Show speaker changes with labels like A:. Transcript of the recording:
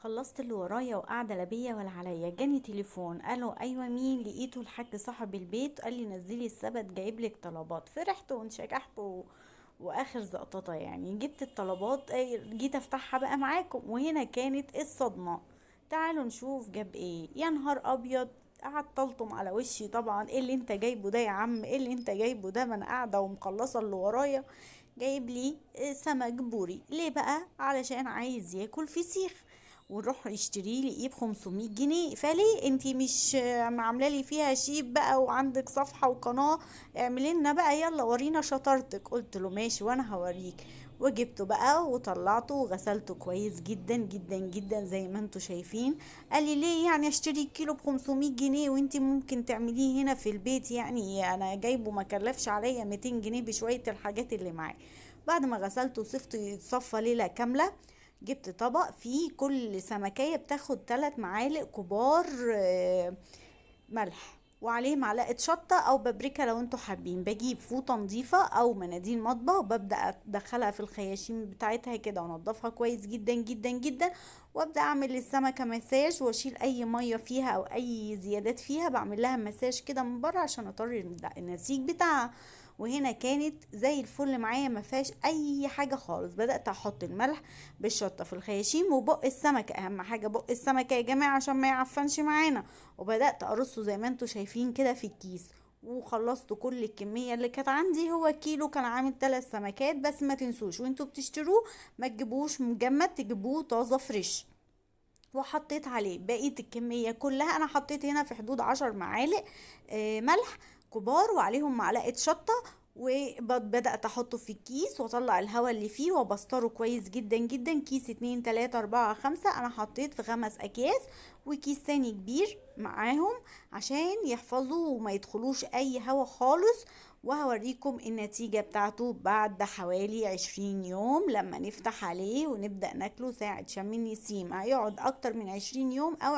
A: خلصت اللي ورايا وقاعدة لا بيا ولا عليا. جاني تليفون، قالوا ايوه مين؟ لقيته الحاج صاحب البيت، قال لي نزلي السبت جايب لك طلبات. فرحت وانشكحت واخر زقططة يعني. جبت الطلبات، جيت افتحها بقى معاكم، وهنا كانت الصدمة. تعالوا نشوف جاب ايه. يا نهار ابيض! قعد طلطم على وشي طبعا. ايه اللي انت جايبه ده يا عم؟ ايه اللي انت جايبه ده؟ ما انا قاعده ومخلصه اللي ورايا. جايب لي سمك بوري. ليه بقى؟ علشان عايز ياكل فسيخ، ونروح يشتري لي ايه ب 500 جنيه. فليه انتي مش عامله لي فيها شيب بقى وعندك صفحه وقناه؟ اعملي لنا بقى، يلا ورينا شطارتك. قلت له ماشي وانا هوريك. وجبته بقى وطلعته وغسلته كويس جدا جدا جدا زي ما انتوا شايفين. قال لي ليه يعني اشتري الكيلو ب 500 جنيه وانتي ممكن تعمليه هنا في البيت؟ يعني انا جايبه ما كلفش عليا 200 جنيه بشويه الحاجات اللي معاه. بعد ما غسلته وسبته يتصفى ليله كامله، جبت طبق فيه كل سمكية بتاخد 3 معالق كبار ملح، وعليه معلقة شطة او بابريكا لو انتوا حابين. بجيب فوطة نظيفة او مناديل مطبخ وببدأ ادخلها في الخياشيم بتاعتها كده وانضفها كويس جدا جدا جدا، وابدأ اعمل للسمكة مساج واشيل اي مية فيها او اي زيادات فيها. بعمل لها مساج كده من بره عشان اطري النسيج بتاعها. وهنا كانت زي الفل معايا، ما فيهاش اي حاجه خالص. بدات احط الملح بالشطه في الخياشيم وبق السمكه، اهم حاجه بق السمكه يا جماعه عشان ما يعفنش معانا. وبدات ارصه زي ما انتوا شايفين كده في الكيس. وخلصت كل الكمية اللي كانت عندي. هو كيلو كان عامل 3 سمكات. بس ما تنسوش وانتوا بتشتروه ما تجيبوش مجمد، تجيبوه طازة فريش. وحطيت عليه بقية الكمية كلها. انا حطيت هنا في حدود 10 معالق ملح كبار، وعليهم معلقة شطة. وبدأت احطه في الكيس واطلع الهواء اللي فيه وبسطره كويس جدا جدا. كيس 2 3 4 5، انا حطيت في 5 اكياس، وكيس تاني كبير معاهم عشان يحفظوا وما يدخلوش اي هواء خالص. وهوريكم النتيجة بتاعته بعد حوالي 20 يوم لما نفتح عليه ونبدأ ناكله ساعة شم النسيم. هيقعد اكتر من 20 يوم او